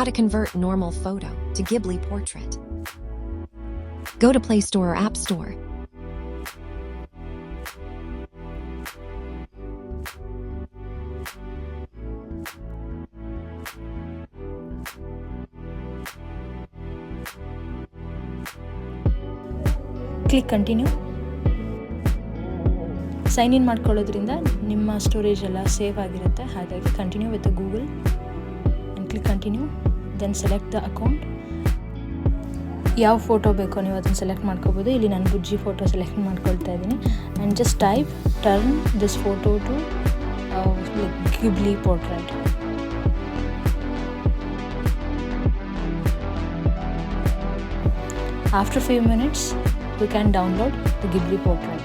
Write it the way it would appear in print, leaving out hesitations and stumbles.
How to convert normal photo to Ghibli portrait. Go to Play Store or App Store. Click continue. Sign in ಮಾಡ್ಕೊಳ್ಳೋದ್ರಿಂದ ನಿಮ್ಮ storage ಎಲ್ಲ save ಆಗಿರುತ್ತೆ, ಹಾಗಾಗಿ continue with Google and click continue. Then select the account. ಯಾವ photo ಬೇಕೋ ನೀವು ಅದನ್ನು select ಮಾಡ್ಕೋಬೋದು. ಇಲ್ಲಿ ನಾನು ಬುಜ್ಜಿ ಫೋಟೋ ಸೆಲೆಕ್ಟ್ ಮಾಡ್ಕೊಳ್ತಾ ಇದ್ದೀನಿ and just type turn this photo to Ghibli portrait. After few minutes, we can download the Ghibli portrait.